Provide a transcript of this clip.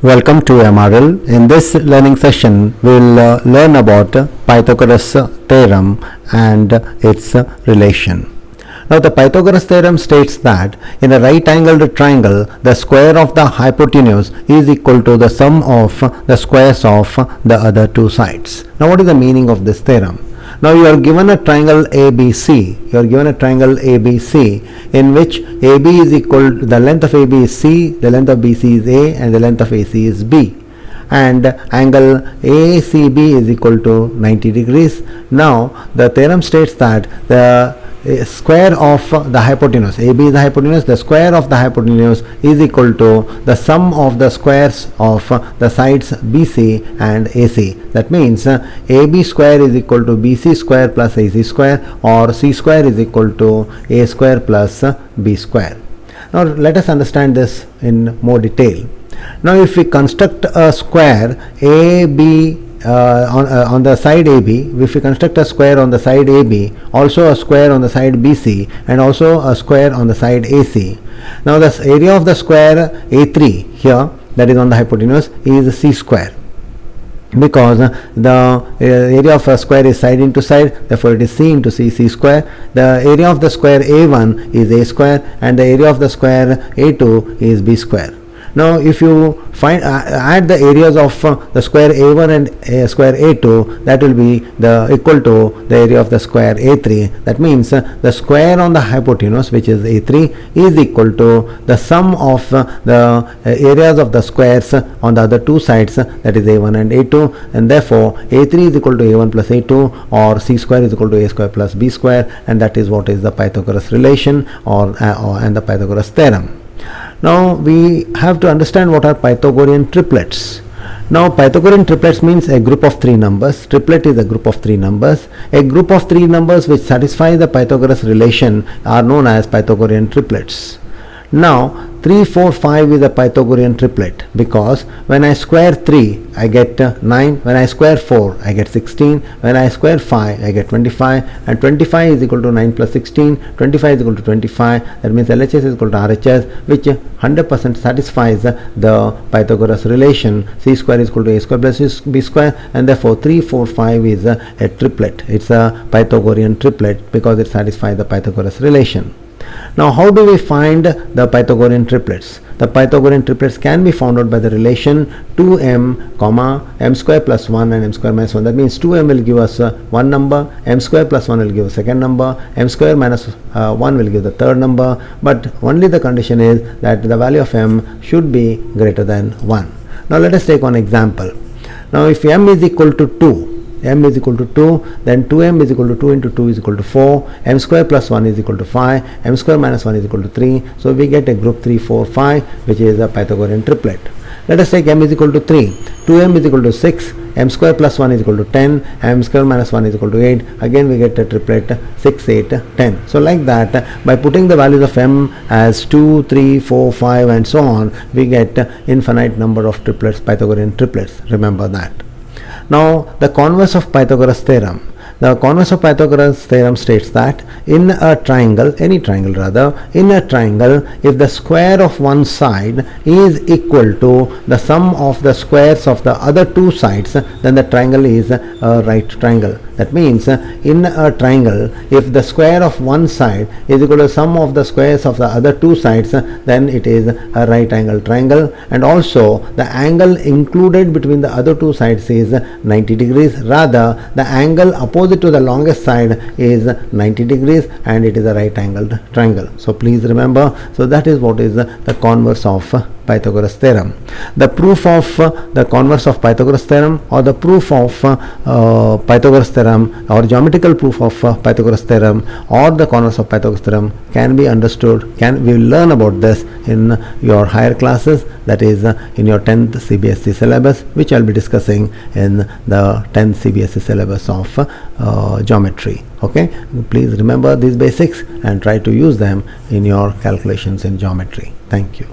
Welcome to MRL. In this learning session, we will learn about Pythagoras Theorem and its relation. Now, the Pythagoras Theorem states that in a right-angled triangle, the square of the hypotenuse is equal to the sum of the squares of the other two sides. Now, what is the meaning of this theorem? Now you are given a triangle ABC. You are given a triangle ABC in which AB is equal to the length of AB is C, the length of BC is A, and the length of AC is B. And angle ACB is equal to 90 degrees. Now the theorem states that the square of the hypotenuse, AB is the hypotenuse, the square of the hypotenuse is equal to the sum of the squares of the sides BC and AC. That means AB square is equal to BC square plus AC square, or C square is equal to A square plus B square. Now let us understand this in more detail. Now if we construct a square AB on the side AB, if we construct a square on the side AB, also a square on the side BC, and also a square on the side AC. Now the area of the square A3 here, that is on the hypotenuse, is C square, because the area of a square is side into side, therefore it is C into C square. The area of the square A1 is A square, and the area of the square A2 is B square. Now if you find add the areas of the square A1 and square A2, that will be equal to the area of the square A3. That means the square on the hypotenuse, which is A3, is equal to the sum of the areas of the squares on the other two sides, that is A1 and A2, and therefore A3 is equal to A1 plus A2, or C square is equal to A square plus B square, and that is what is the Pythagoras relation and the Pythagoras theorem. Now we have to understand what are Pythagorean triplets. Now Pythagorean triplets means a group of three numbers. Triplet is a group of three numbers. A group of three numbers which satisfy the Pythagoras relation are known as Pythagorean triplets. Now 3, 4, 5 is a Pythagorean triplet, because when I square 3 I get 9, when I square 4 I get 16, when I square 5 I get 25, and 25 is equal to 9 plus 16, 25 is equal to 25. That means LHS is equal to RHS, which 100% satisfies the Pythagoras relation. C square is equal to A square plus B square, and therefore 3, 4, 5 is a triplet. It's a Pythagorean triplet because it satisfies the Pythagoras relation. Now how do we find the Pythagorean triplets? The Pythagorean triplets can be found out by the relation 2m, m square plus 1 and m square minus 1. That means 2m will give us one number, m square plus 1 will give a second number, m square minus 1 will give the third number, but only the condition is that the value of m should be greater than 1. Now let us take one example. Now if m is equal to 2, m is equal to 2, then 2m is equal to 2 into 2 is equal to 4, m square plus 1 is equal to 5, m square minus 1 is equal to 3. So we get a group 3, 4, 5, which is a Pythagorean triplet. Let us take m is equal to 3, 2m is equal to 6, m square plus 1 is equal to 10, m square minus 1 is equal to 8. Again we get a triplet 6, 8, 10. So like that, by putting the values of m as 2, 3, 4, 5 and so on, we get infinite number of triplets, Pythagorean triplets. Remember that. Now the converse of Pythagoras theorem. The converse of Pythagoras theorem states that in a triangle, any triangle rather, in a triangle, if the square of one side is equal to the sum of the squares of the other two sides, then the triangle is a right triangle. That means in a triangle, if the square of one side is equal to the sum of the squares of the other two sides, then it is a right angle triangle, and also the angle included between the other two sides is 90 degrees. Rather, the angle opposite to the longest side is 90 degrees, and it is a right angled triangle. So please remember, so that is what is the converse of Pythagoras theorem. The proof of the converse of Pythagoras theorem, or the proof of Pythagoras theorem, or geometrical proof of Pythagoras theorem, or the converse of Pythagoras theorem can be understood. We will learn about this in your higher classes, that is in your 10th CBSE syllabus, which I will be discussing in the 10th CBSE syllabus of geometry. Okay, please remember these basics and try to use them in your calculations in geometry. Thank you.